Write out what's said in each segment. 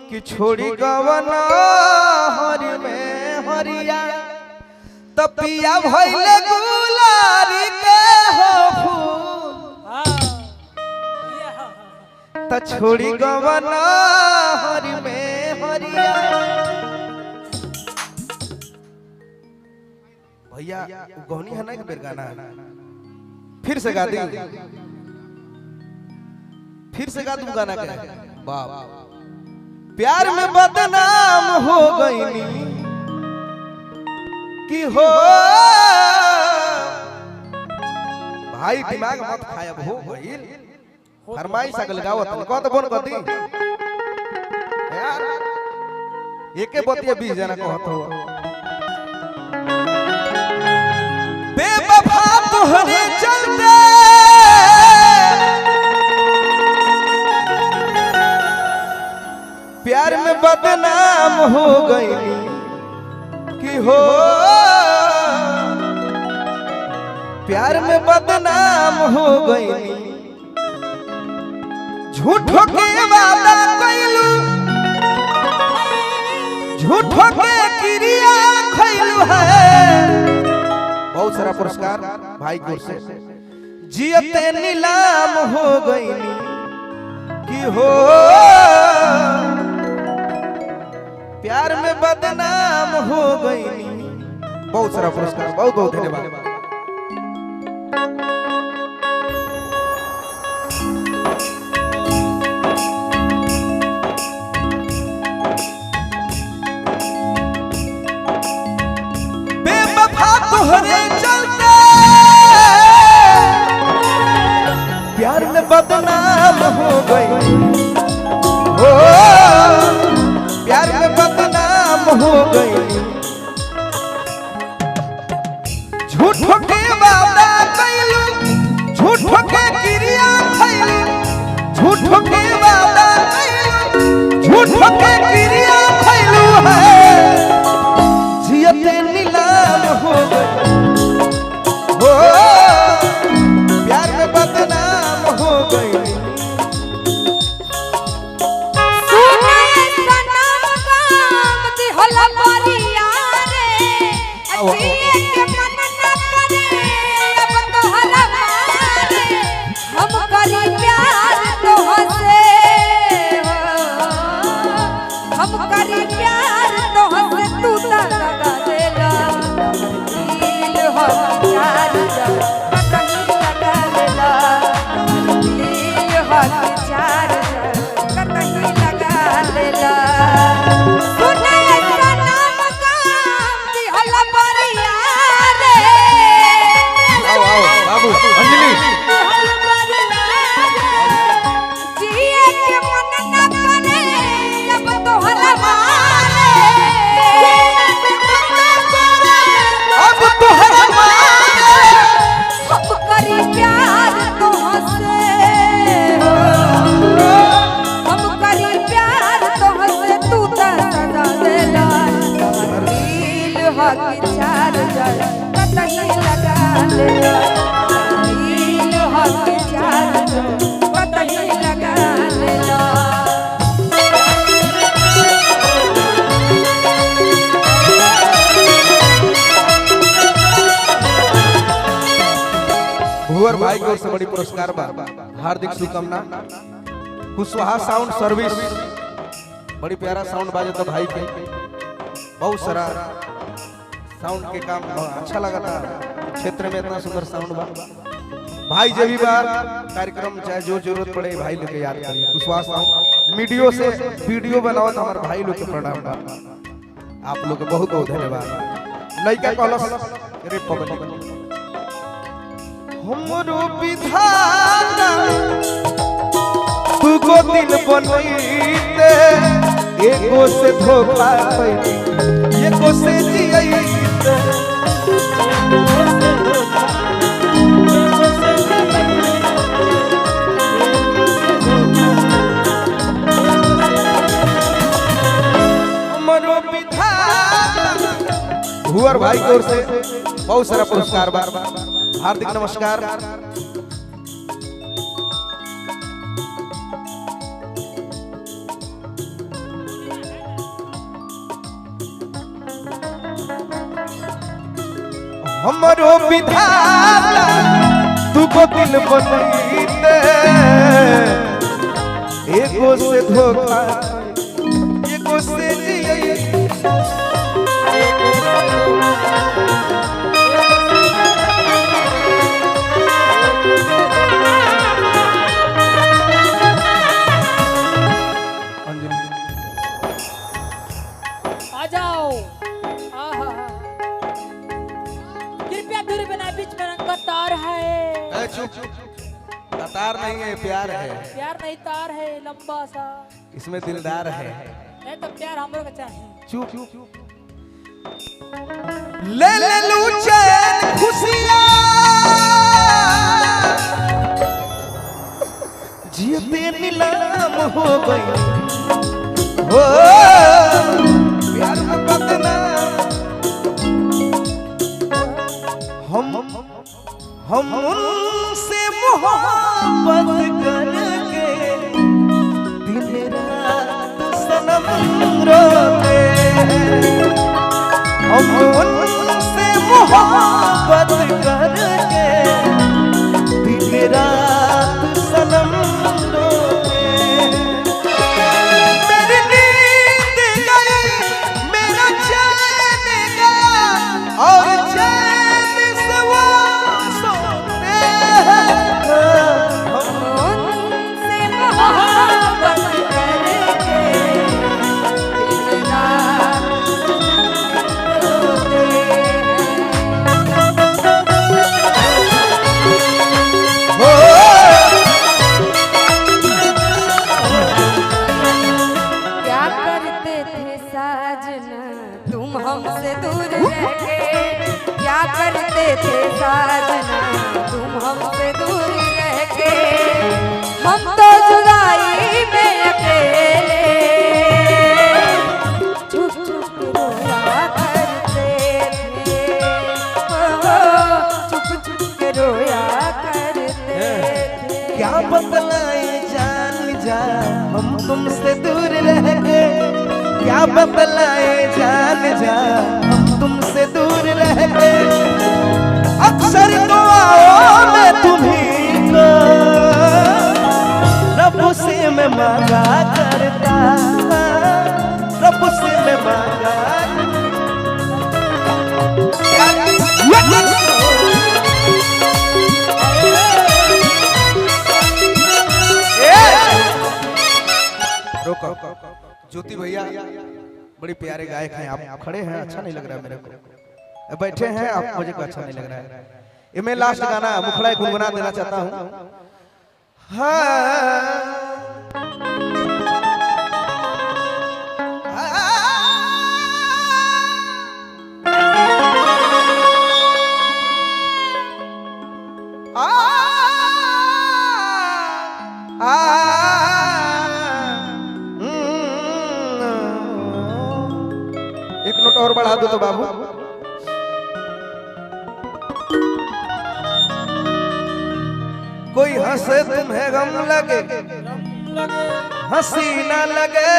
कि छोड़ी गवना हरि में हरिया तपिया भइले गुलारी के हो फूल त छोड़ी गवना हरि में हरिया। भैया गौनी है ना एक बेर गाना फिर से गा दी, फिर से गा दूं गाना के। बाप प्यार में बदनाम हो गई कि हो भाई दिमाग मत खायब हो गई फरमाइश अगल गावत को तो बोन कदी यार एके बतिया 20 जना कहत हो बेवफा तोहरे चलते प्यार में बदनाम हो गई कि हो प्यार में बदनाम हो गई झूठों के वादा कैलू झूठों के क्रिया खैलू है। बहुत सारा पुरस्कार भाई की ओर से। जियते नीलाम हो गई कि हो प्यार में बदनाम हो गई। बहुत सारा पुरस्कार, बहुत बहुत धन्यवाद। बेवफा तोहरे चलते प्यार में बदनाम हो गई हो प्यार में बदनाम हो गई झूठों के वादा कैलू झूठों के क्रिया खैलू झूठों के वादा कैलू झूठों के क्रिया खैलू है। जियते नीलाम हो गई हो प्यार में बदनाम हो गई। भुवर भाई की ओर से बड़ी पुरस्कार बा, हार्दिक शुभकामना। कुशवाहा साउंड सर्विस बड़ी प्यारा साउंड बाजे तो भाई के बहुत सारा साउंड के काम अच्छा लगा था। क्षेत्र में इतना सुंदर साउंड बा भाई जब भी बार कार्यक्रम चाहे जो जरूरत पड़े भाई लोग के याद करिए। कुशवाहा साउंड मीडियो से वीडियो बनाओ तो हमारे भाई लोग के प्रणाम बा। आप लोग के बहुत बहुत धन्यवाद। लइका कहलस रे पवन हमरो विधाता तू को दिन बनईते एको से धोखा पैती एको से जियईते हमरो विधाता। भुवर भाई की ओर से बहुत सारा पुरस्कार बार बार हार्दिक नमस्कार। हमरो विधाता तू को दिल बनईते एगो से धोखा एगो से जियई आ जाओ। कृपया दूरी बनाए, बीच में रंग का तार है। चुप तार नहीं है, प्यार है। प्यार नहीं, तार है लंबा सा, इसमें दिलदार है। नहीं तो प्यार हम लोग का चाहिए। चुप ले ले लू चैन खुशियां जीते नीलाम हो गई हो प्यार में बदनाम हम उनसे मोहब्बत करके दिन रात सनम रोते हम उनसे मोहब्बत करके दिन रात सनम रोते मेरी नींद गई मेरा चैन गया और चैन से वो सोते हम उनसे मोहब्बत करके दिन रात रोते हो क्या करते थे साजना तुम हमसे दूर रह के, क्या करते थे साजना तुम हमसे दूर रह के, हम तो जुदाई में अकेले चुप चुप रोया करते थे, चुप चुप रोया करते थे। क्या बतलाए जान जा हम तुमसे दूर रह के क्या बतलाए जान जा हम तुमसे दूर रह के अक्सर दुआओं में तुम्हीं को रब से मैं मांगा करता रब से मैं मांगा रोको ज्योति भैया बड़ी प्यारे गायक हैं आप खड़े हैं अच्छा नहीं लग रहा है मेरे को बैठे हैं आप मुझे को अच्छा नहीं लग रहा है ये मैं लास्ट गाना मुखड़ा गुनगुना देना चाहता हूँ एक नोट और बढ़ा दो तो बाबू कोई हंसे तुम्हें गम लगे हंसी ना लगे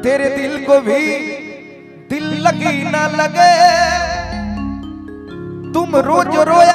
तेरे दिल को भी दिल लगी ना लगे तुम रोज रोया